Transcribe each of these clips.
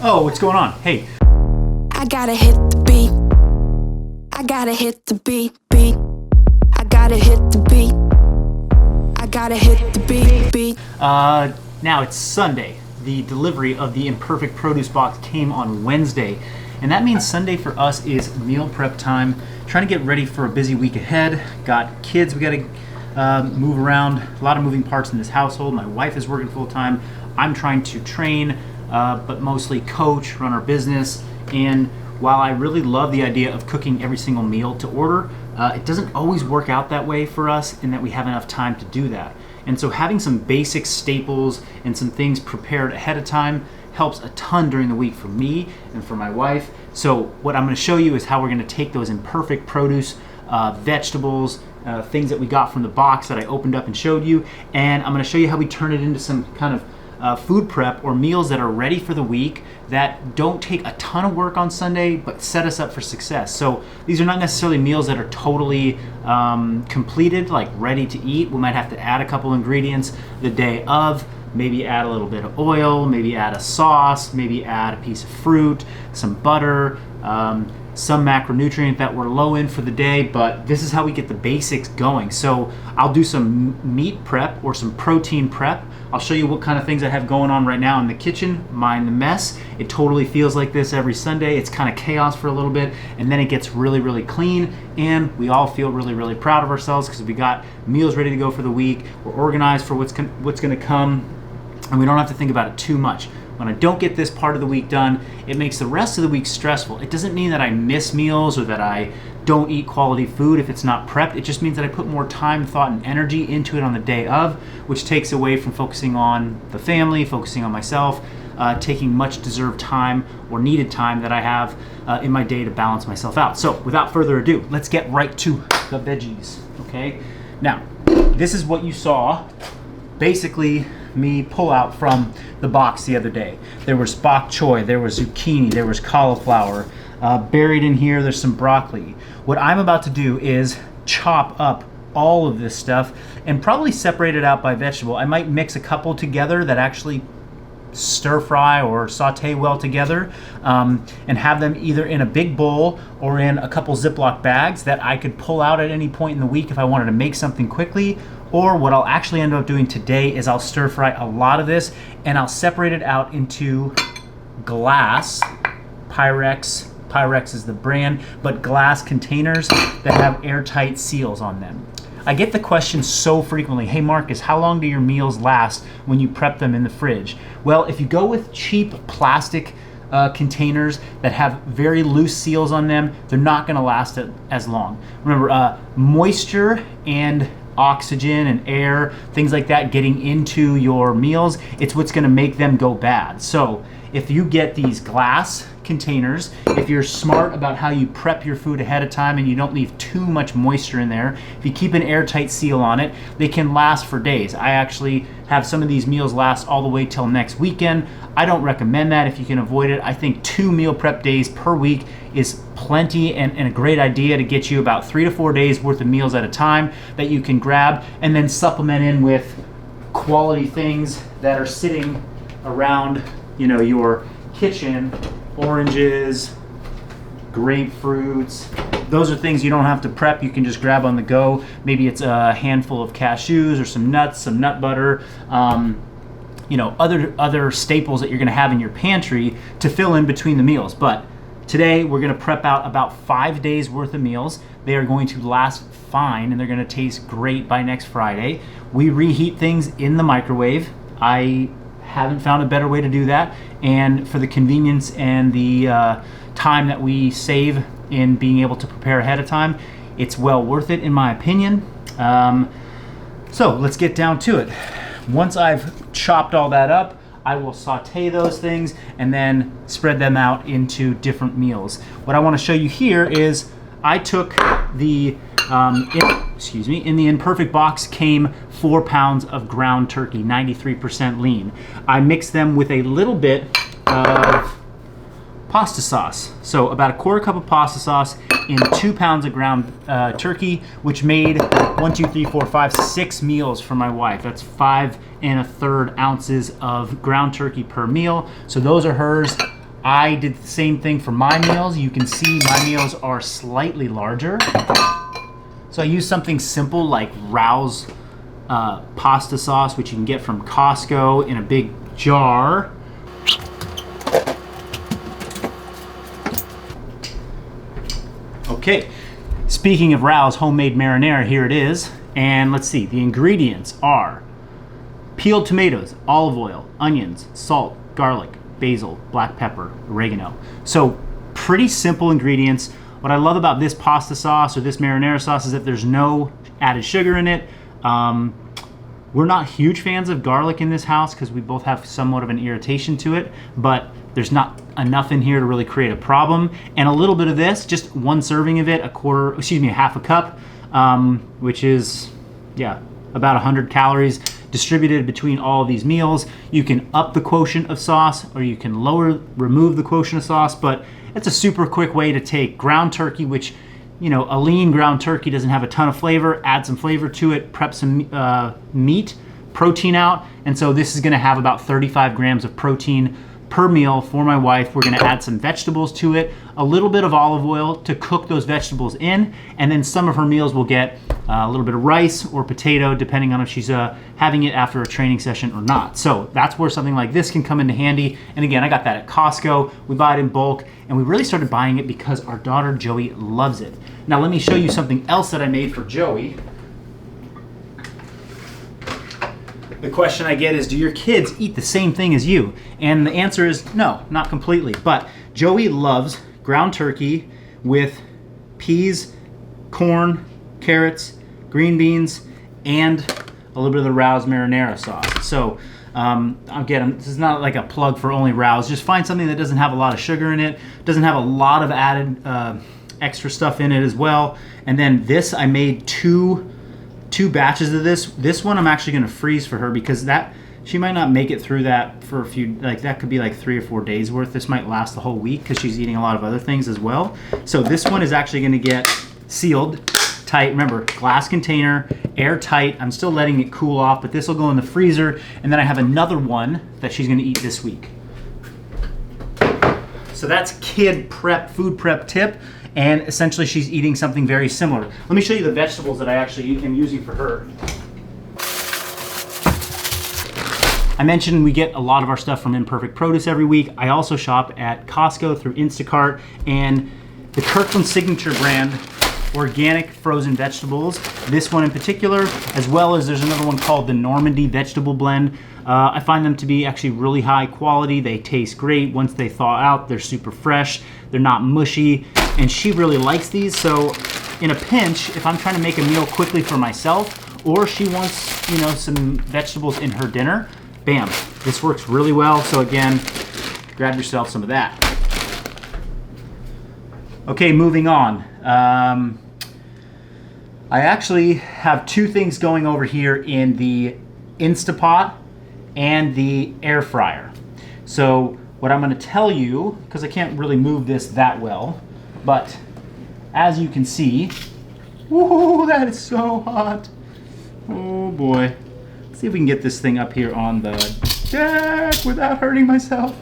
Oh, what's going on? Hey. I gotta hit the beat. I gotta hit the beat, beat. I gotta hit the beat. I gotta hit the beat, beat. Now it's Sunday. The delivery of the Imperfect Produce box came on Wednesday. And that means Sunday for us is meal prep time. Trying to get ready for a busy week ahead. Got kids we gotta move around. A lot of moving parts in this household. My wife is working full time. I'm trying to train, but mostly coach, run our business. And while I really love the idea of cooking every single meal to order, it doesn't always work out that way for us in that we have enough time to do that. And so having some basic staples and some things prepared ahead of time helps a ton during the week for me and for my wife. So what I'm going to show you is how we're going to take those Imperfect Produce vegetables, things that we got from the box that I opened up and showed you, and I'm going to show you how we turn it into some kind of food prep or meals that are ready for the week that don't take a ton of work on Sunday but set us up for success. So these are not necessarily meals that are totally completed, like ready to eat. We might have to add a couple ingredients the day of, maybe add a little bit of oil, maybe add a sauce, maybe add a piece of fruit, some butter, some macronutrient that we're low in for the day, but this is how we get the basics going. So I'll do some meat prep or some protein prep. I'll show you what kind of things I have going on right now in the kitchen. Mind the mess. It totally feels like this every Sunday. It's kind of chaos for a little bit, and then it gets really, really clean, and we all feel really, really proud of ourselves because we got meals ready to go for the week. We're organized for what's going to come, and we don't have to think about it too much. When I don't get this part of the week done, it makes the rest of the week stressful. It doesn't mean that I miss meals or that I don't eat quality food if it's not prepped. It just means that I put more time, thought, and energy into it on the day of, which takes away from focusing on the family, focusing on myself, taking much deserved time or needed time that I have in my day to balance myself out. So without further ado, let's get right to the veggies, okay? Now, this is what you saw basically me pull out from the box the other day. There was bok choy, there was zucchini, there was cauliflower. Buried in here, there's some broccoli. What I'm about to do is chop up all of this stuff and probably separate it out by vegetable. I might mix a couple together that actually stir fry or saute well together, and have them either in a big bowl or in a couple Ziploc bags that I could pull out at any point in the week if I wanted to make something quickly. Or what I'll actually end up doing today is I'll stir fry a lot of this and I'll separate it out into glass, Pyrex is the brand, but glass containers that have airtight seals on them. I get the question so frequently, hey Marcus, how long do your meals last when you prep them in the fridge? Well, if you go with cheap plastic containers that have very loose seals on them, they're not gonna last as long. Remember, moisture and oxygen and air, things like that getting into your meals, it's what's gonna make them go bad. So if you get these glass containers, if you're smart about how you prep your food ahead of time and you don't leave too much moisture in there, if you keep an airtight seal on it, they can last for days. I actually have some of these meals last all the way till next weekend. I don't recommend that if you can avoid it. I think 2 meal prep days per week is plenty and a great idea to get you about 3 to 4 days worth of meals at a time that you can grab and then supplement in with quality things that are sitting around, you know, your kitchen. Oranges, grapefruits, those are things you don't have to prep. You can just grab on the go. Maybe it's a handful of cashews or some nuts, some nut butter, you know, other staples that you're gonna have in your pantry to fill in between the meals. But today we're gonna prep out about 5 days worth of meals. They are going to last fine and they're gonna taste great by next Friday. We reheat things in the microwave. I haven't found a better way to do that, and for the convenience and the time that we save in being able to prepare ahead of time, it's well worth it in my opinion. So let's get down to it. Once I've chopped all that up, I will saute those things and then spread them out into different meals. What I want to show you here is I took the in the Imperfect box came 4 pounds of ground turkey, 93% lean. I mixed them with a little bit of pasta sauce. So about a quarter cup of pasta sauce in 2 pounds of ground turkey, which made 6 meals for my wife. That's 5 1/3 ounces of ground turkey per meal. So those are hers. I did the same thing for my meals. You can see my meals are slightly larger. So I use something simple like Rao's pasta sauce, which you can get from Costco in a big jar. Okay, speaking of Rao's homemade marinara, here it is. And let's see, the ingredients are peeled tomatoes, olive oil, onions, salt, garlic, basil, black pepper, oregano. So pretty simple ingredients. What I love about this pasta sauce or this marinara sauce is that there's no added sugar in it. We're not huge fans of garlic in this house because we both have somewhat of an irritation to it, but there's not enough in here to really create a problem. And a little bit of this, just one serving of it, half a cup, which is, about 100 calories distributed between all of these meals. You can up the quotient of sauce or you can remove the quotient of sauce, but it's a super quick way to take ground turkey, which, a lean ground turkey doesn't have a ton of flavor, add some flavor to it, prep some meat, protein out. And so this is gonna have about 35 grams of protein per meal for my wife. We're gonna add some vegetables to it, a little bit of olive oil to cook those vegetables in, and then some of her meals will get a little bit of rice or potato, depending on if she's having it after a training session or not. So that's where something like this can come into handy. And again, I got that at Costco. We buy it in bulk, and we really started buying it because our daughter Joey loves it. Now let me show you something else that I made for Joey. The question I get is, do your kids eat the same thing as you? And the answer is no, not completely. But Joey loves ground turkey with peas, corn, carrots, green beans, and a little bit of the Rao's marinara sauce. So again, this is not like a plug for only Rao's. Just find something that doesn't have a lot of sugar in it, doesn't have a lot of added extra stuff in it as well. And then this, I made two batches of this. This one I'm actually going to freeze for her because she might not make it through that for a few, that could be like 3 or 4 days worth. This might last the whole week because she's eating a lot of other things as well. So this one is actually going to get sealed tight. Remember, glass container, airtight. I'm still letting it cool off, but this will go in the freezer. And then I have another one that she's going to eat this week. So that's food prep tip. And essentially she's eating something very similar. Let me show you the vegetables that I actually am using for her. I mentioned we get a lot of our stuff from Imperfect Produce every week. I also shop at Costco through Instacart, and the Kirkland Signature brand organic frozen vegetables, this one in particular, as well as there's another one called the Normandy Vegetable Blend. I find them to be actually really high quality. They taste great. Once they thaw out, they're super fresh. They're not mushy, and she really likes these. So in a pinch, if I'm trying to make a meal quickly for myself, or she wants, some vegetables in her dinner, bam, this works really well. So again, grab yourself some of that. Okay, moving on. I actually have two things going over here in the InstaPot and the air fryer. So what I'm going to tell you, because I can't really move this that well, but as you can see, whoa, that is so hot. Oh boy. Let's see if we can get this thing up here on the deck without hurting myself.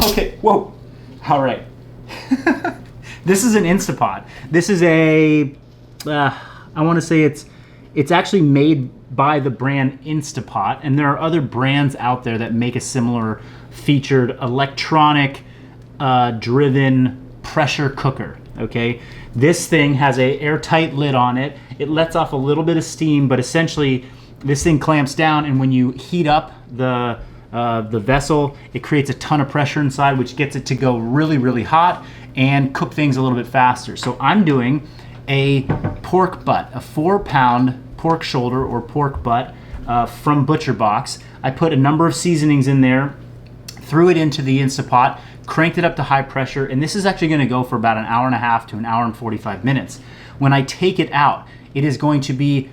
Okay, whoa. All right. This is an InstaPot. This is I want to say it's actually made by the brand InstaPot, and there are other brands out there that make a similar featured electronic driven pressure cooker. Okay, this thing has a airtight lid on it. It lets off a little bit of steam, but essentially this thing clamps down, and when you heat up the vessel, it creates a ton of pressure inside, which gets it to go really, really hot and cook things a little bit faster. So I'm doing a pork butt, a 4-pound pork shoulder or pork butt from Butcher Box. I put a number of seasonings in there, threw it into the InstaPot, cranked it up to high pressure, and this is actually going to go for about an hour and a half to an hour and 45 minutes. When I take it out, it is going to be,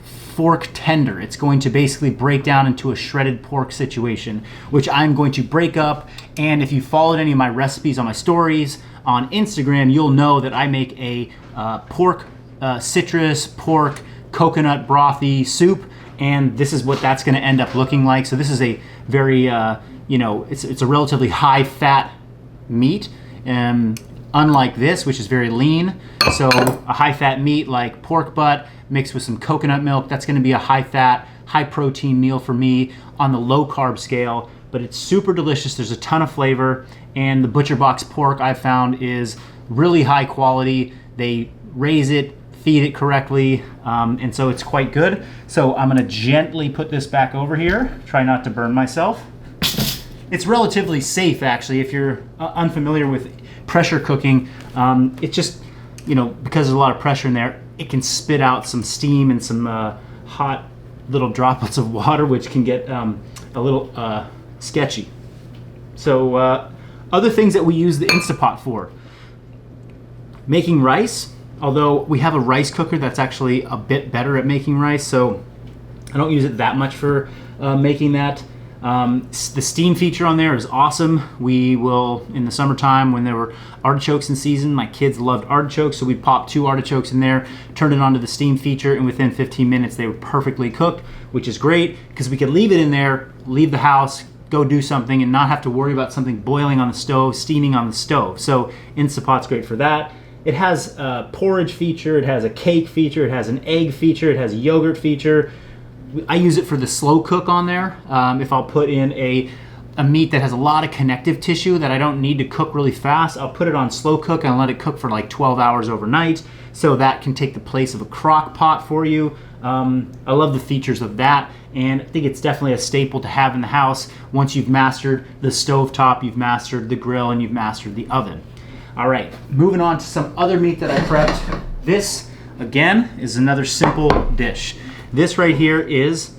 fork tender. It's going to basically break down into a shredded pork situation, which I'm going to break up. And if you followed any of my recipes on my stories on Instagram, you'll know that I make a pork citrus, pork coconut brothy soup, and this is what that's going to end up looking like. So this is a very, it's a relatively high fat meat, unlike this, which is very lean. So a high-fat meat like pork butt mixed with some coconut milk, that's going to be a high-fat, high-protein meal for me on the low-carb scale. But it's super delicious. There's a ton of flavor, and the Butcher Box pork I've found is really high quality. They raise it, feed it correctly, and so it's quite good. So I'm gonna gently put this back over here, try not to burn myself. It's relatively safe, actually, if you're unfamiliar with pressure cooking. It just, because there's a lot of pressure in there, it can spit out some steam and some hot little droplets of water, which can get a little sketchy. So other things that we use the InstaPot for. Making rice, although we have a rice cooker that's actually a bit better at making rice, so I don't use it that much for making that. The steam feature on there is awesome. We will, in the summertime when there were artichokes in season, my kids loved artichokes, so we popped 2 artichokes in there, turned it onto the steam feature, and within 15 minutes they were perfectly cooked, which is great because we could leave it in there, leave the house, go do something, and not have to worry about something boiling on the stove, steaming on the stove. So InstaPot's great for that. It has a porridge feature, it has a cake feature, it has an egg feature, it has a yogurt feature. I use it for the slow cook on there. If I'll put in a meat that has a lot of connective tissue that I don't need to cook really fast, I'll put it on slow cook and let it cook for like 12 hours overnight. So that can take the place of a crock pot for you. I love the features of that, and I think it's definitely a staple to have in the house. Once you've mastered the stovetop, you've mastered the grill, and you've mastered the oven. All right, moving on to some other meat that I prepped. This, again, is another simple dish. This right here is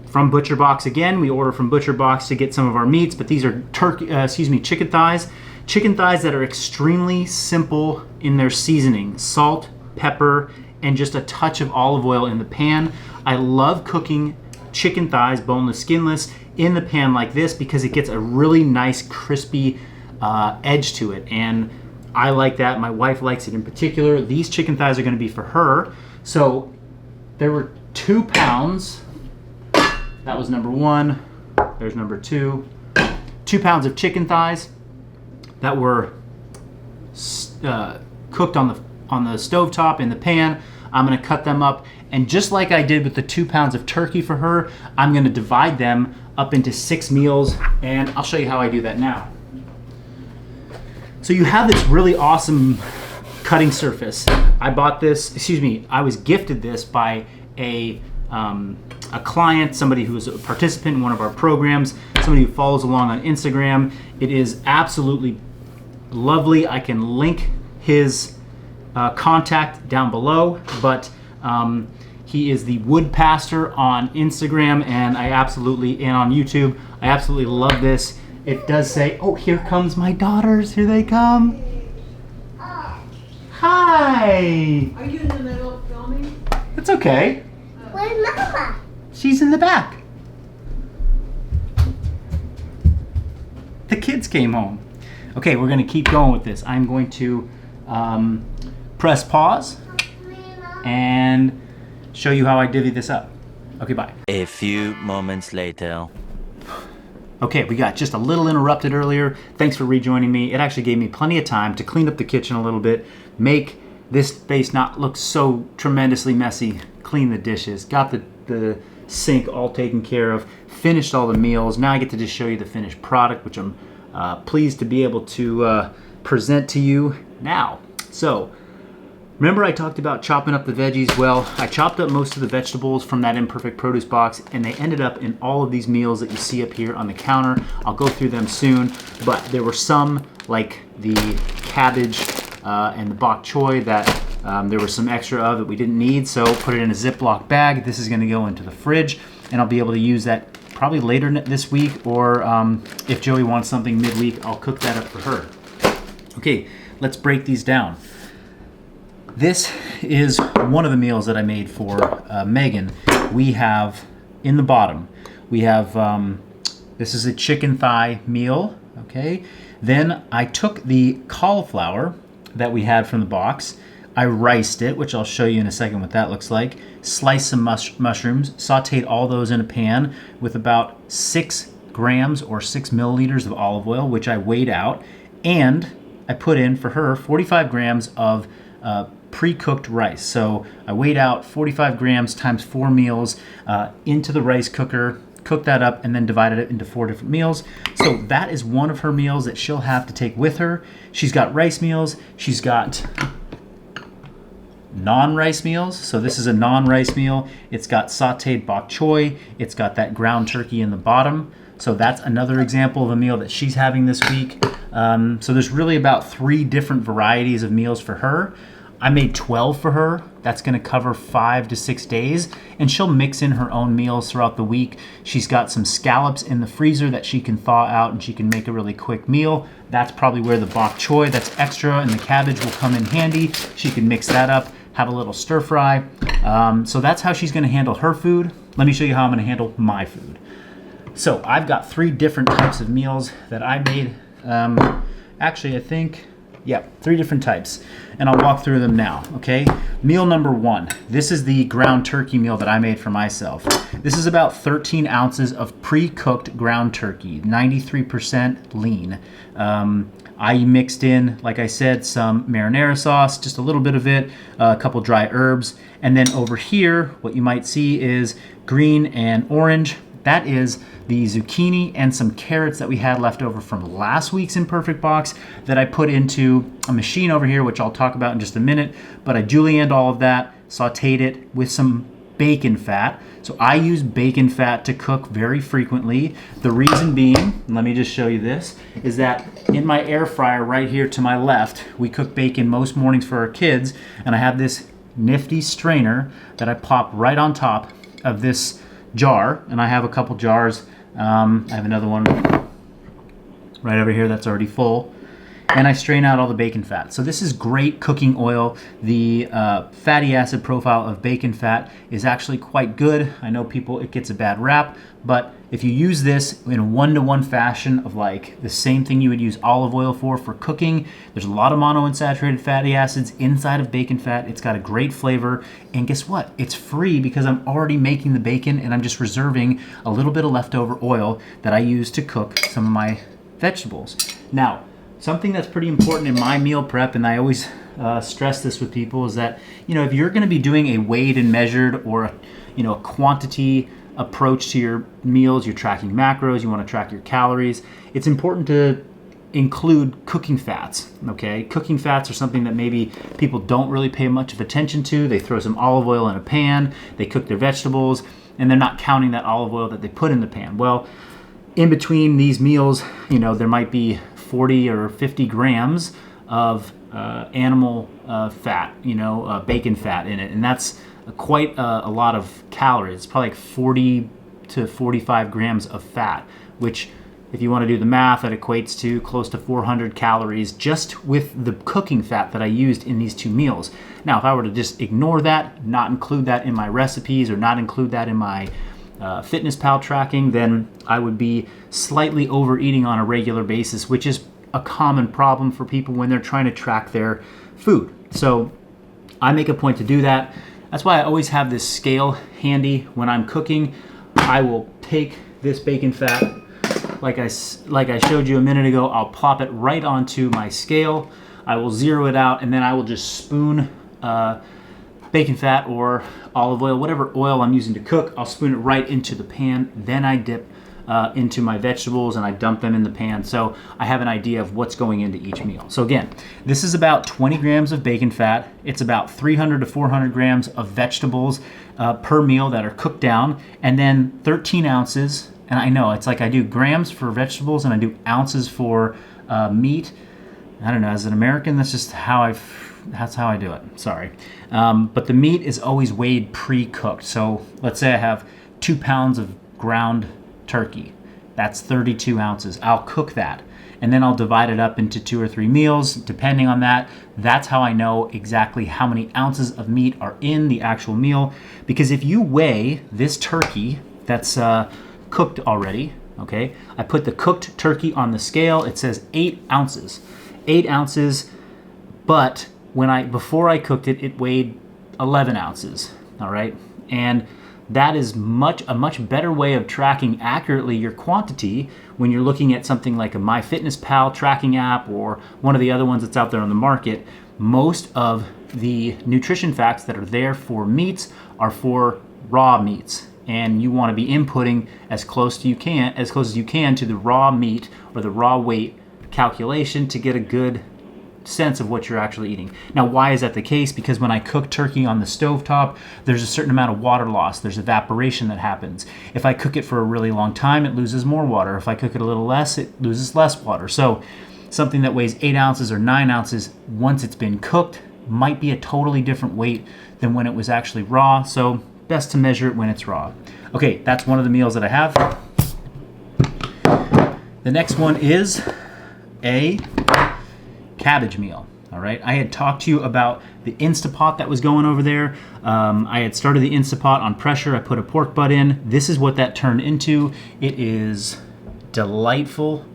from Butcher Box again. We order from Butcher Box to get some of our meats, but these are chicken thighs. Chicken thighs that are extremely simple in their seasoning. Salt, pepper, and just a touch of olive oil in the pan. I love cooking chicken thighs, boneless, skinless, in the pan like this because it gets a really nice crispy edge to it, and I like that. My wife likes it in particular. These chicken thighs are going to be for her. So there were 2 pounds. That was number 1. There's number 2. 2 pounds of chicken thighs that were cooked on the stovetop in the pan. I'm going to cut them up, and just like I did with the 2 pounds of turkey for her, I'm going to divide them up into 6 meals, and I'll show you how I do that now. So you have this really awesome cutting surface. I was gifted this by a client, somebody who is a participant in one of our programs, somebody who follows along on Instagram. It is absolutely lovely. I can link his contact down below, but he is the Wood Pastor on Instagram and on YouTube. I absolutely love this. It does say, oh, here comes my daughters. Here they come. Hi. Are you in the middle of filming? It's okay. Where's Mama? She's in the back. The kids came home. Okay, we're going to keep going with this. I'm going to press pause and show you how I divvy this up. Okay, bye. A few moments later. Okay, we got just a little interrupted earlier. Thanks for rejoining me. It actually gave me plenty of time to clean up the kitchen a little bit, make this space not look so tremendously messy, clean the dishes, got the sink all taken care of, finished all the meals. Now I get to just show you the finished product, which I'm pleased to be able to present to you now. So, remember I talked about chopping up the veggies? Well, I chopped up most of the vegetables from that imperfect produce box, and they ended up in all of these meals that you see up here on the counter. I'll go through them soon, but there were some, like the cabbage and the bok choy, that there was some extra of that we didn't need, so put it in a Ziploc bag. This is going to go into the fridge, and I'll be able to use that probably later this week, or if Joey wants something midweek, I'll cook that up for her. Okay, let's break these down. This is one of the meals that I made for Megan. We have, in the bottom, we have, this is a chicken thigh meal, okay? Then I took the cauliflower that we had from the box, I riced it, which I'll show you in a second what that looks like, sliced some mushrooms, sauteed all those in a pan with about 6 grams or 6 milliliters of olive oil, which I weighed out, and I put in for her 45 grams of pre-cooked rice. So I weighed out 45 grams times 4 meals into the rice cooker, cooked that up, and then divided it into 4 different meals. So that is one of her meals that she'll have to take with her. She's got rice meals. She's got non-rice meals. So this is a non-rice meal. It's got sauteed bok choy. It's got that ground turkey in the bottom. So that's another example of a meal that she's having this week. So there's really about 3 different varieties of meals for her. I made 12 for her. That's going to cover 5 to 6 days, and she'll mix in her own meals throughout the week. She's got some scallops in the freezer that she can thaw out, and she can make a really quick meal. That's probably where the bok choy that's extra and the cabbage will come in handy. She can mix that up, have a little stir fry. So that's how she's going to handle her food. Let me show you how I'm going to handle my food. So I've got 3 different types of meals that I made. Actually, I think, 3 different types, and I'll walk through them now, okay? Meal number 1, this is the ground turkey meal that I made for myself. This is about 13 ounces of pre-cooked ground turkey, 93% lean. I mixed in, like I said, some marinara sauce, just a little bit of it, a couple dry herbs, and then over here, what you might see is green and orange. That is the zucchini and some carrots that we had left over from last week's Imperfect Box that I put into a machine over here, which I'll talk about in just a minute. But I julienned all of that, sauteed it with some bacon fat. So I use bacon fat to cook very frequently. The reason being, let me just show you this, is that in my air fryer right here to my left, we cook bacon most mornings for our kids, and I have this nifty strainer that I pop right on top of this jar, and I have a couple jars. I have another one right over here that's already full, and I strain out all the bacon fat. So this is great cooking oil. The fatty acid profile of bacon fat is actually quite good. I know it gets a bad rap, but if you use this in a 1-to-1 fashion of like the same thing you would use olive oil for cooking, there's a lot of monounsaturated fatty acids inside of bacon fat. It's got a great flavor, and guess what? It's free because I'm already making the bacon and I'm just reserving a little bit of leftover oil that I use to cook some of my vegetables. Now, something that's pretty important in my meal prep, and I always stress this with people, is that, if you're going to be doing a weighed and measured or a quantity approach to your meals, you're tracking macros, you want to track your calories, it's important to include cooking fats, okay? Cooking fats are something that maybe people don't really pay much of attention to. They throw some olive oil in a pan, they cook their vegetables, and they're not counting that olive oil that they put in the pan. Well, in between these meals, there might be 40 or 50 grams of animal fat, bacon fat in it, and that's quite a lot of calories. It's probably like 40 to 45 grams of fat, which, if you want to do the math, that equates to close to 400 calories just with the cooking fat that I used in these 2 meals. Now, if I were to just ignore that, not include that in my recipes or not include that in my FitnessPal tracking, then I would be slightly overeating on a regular basis, which is a common problem for people when they're trying to track their food. So I make a point to do that. That's why I always have this scale handy when I'm cooking. I will take this bacon fat, like I showed you a minute ago, I'll plop it right onto my scale. I will zero it out, and then I will just spoon bacon fat or olive oil, whatever oil I'm using to cook, I'll spoon it right into the pan. Then I dip into my vegetables and I dump them in the pan, so I have an idea of what's going into each meal. So again, this is about 20 grams of bacon fat. It's about 300 to 400 grams of vegetables per meal that are cooked down, and then 13 ounces. And I know it's like I do grams for vegetables and I do ounces for meat. I don't know, as an American, that's just how I do it. Sorry. But the meat is always weighed pre-cooked. So let's say I have 2 pounds of ground turkey. That's 32 ounces. I'll cook that, and then I'll divide it up into 2 or 3 meals, depending on that. That's how I know exactly how many ounces of meat are in the actual meal. Because if you weigh this turkey that's cooked already, okay, I put the cooked turkey on the scale, it says 8 ounces. 8 ounces, but before I cooked it, it weighed 11 ounces, all right? And that is a much better way of tracking accurately your quantity when you're looking at something like a MyFitnessPal tracking app or one of the other ones that's out there on the market. Most of the nutrition facts that are there for meats are for raw meats, and you want to be inputting as close as you can to the raw meat or the raw weight calculation to get a good sense of what you're actually eating. Now, why is that the case? Because when I cook turkey on the stovetop, there's a certain amount of water loss. There's evaporation that happens. If I cook it for a really long time, it loses more water. If I cook it a little less, it loses less water. So something that weighs 8 ounces or 9 ounces, once it's been cooked, might be a totally different weight than when it was actually raw. So best to measure it when it's raw. Okay, that's one of the meals that I have. The next one is a cabbage meal. All right, I had talked to you about the InstaPot that was going over there. I had started the InstaPot on pressure. I put a pork butt in. This is what that turned into. It is delightful.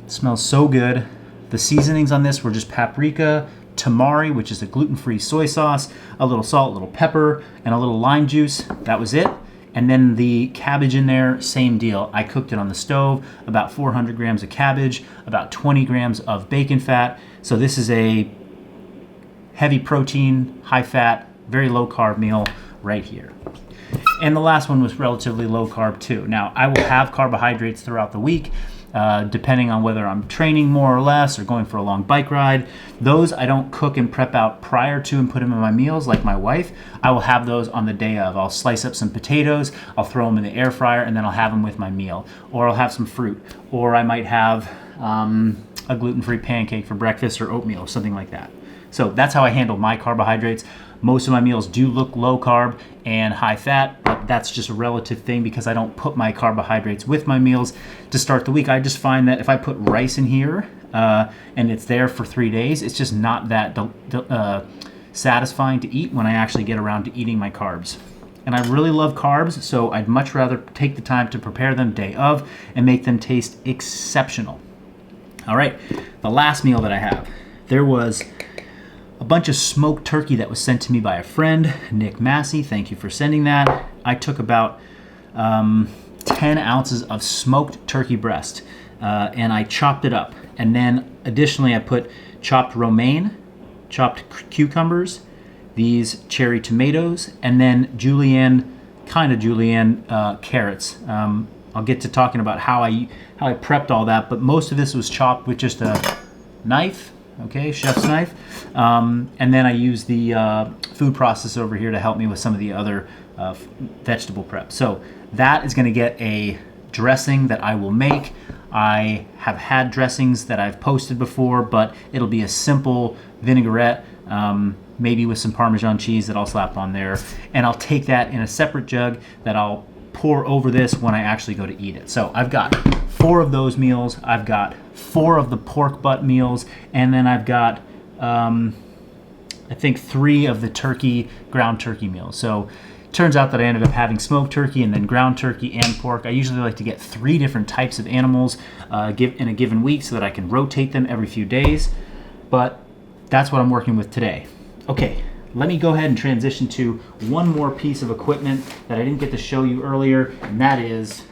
It smells so good. The seasonings on this were just paprika, tamari, which is a gluten-free soy sauce, a little salt, a little pepper, and a little lime juice. That was it. And then the cabbage in there, same deal. I cooked it on the stove, about 400 grams of cabbage, about 20 grams of bacon fat. So this is a heavy protein, high fat, very low carb meal right here. And the last one was relatively low carb too. Now, I will have carbohydrates throughout the week, depending on whether I'm training more or less or going for a long bike ride. Those I don't cook and prep out prior to and put them in my meals like my wife. I will have those on the day of. I'll slice up some potatoes, I'll throw them in the air fryer, and then I'll have them with my meal. Or I'll have some fruit. Or I might have a gluten-free pancake for breakfast or oatmeal, something like that. So that's how I handle my carbohydrates. Most of my meals do look low carb and high fat, but that's just a relative thing because I don't put my carbohydrates with my meals to start the week. I just find that if I put rice in here and it's there for 3 days, it's just not that satisfying to eat when I actually get around to eating my carbs. And I really love carbs, so I'd much rather take the time to prepare them day of and make them taste exceptional. All right, the last meal that I have, there was a bunch of smoked turkey that was sent to me by a friend, Nick Massey. Thank you for sending that. I took about 10 ounces of smoked turkey breast and I chopped it up. And then additionally, I put chopped romaine, chopped cucumbers, these cherry tomatoes, and then julienne carrots. I'll get to talking about how I prepped all that, but most of this was chopped with just a knife. Okay, chef's knife. And then I use the food processor over here to help me with some of the other vegetable prep. So that is going to get a dressing that I will make. I have had dressings that I've posted before, but it'll be a simple vinaigrette, maybe with some Parmesan cheese that I'll slap on there. And I'll take that in a separate jug that I'll pour over this when I actually go to eat it. So I've got 4 of those meals. I've got 4 of the pork butt meals, and then I've got I think 3 of the ground turkey meals. So it turns out that I ended up having smoked turkey and then ground turkey and pork. I usually like to get 3 different types of animals in a given week so that I can rotate them every few days. But that's what I'm working with today. Okay, let me go ahead and transition to one more piece of equipment that I didn't get to show you earlier, and that is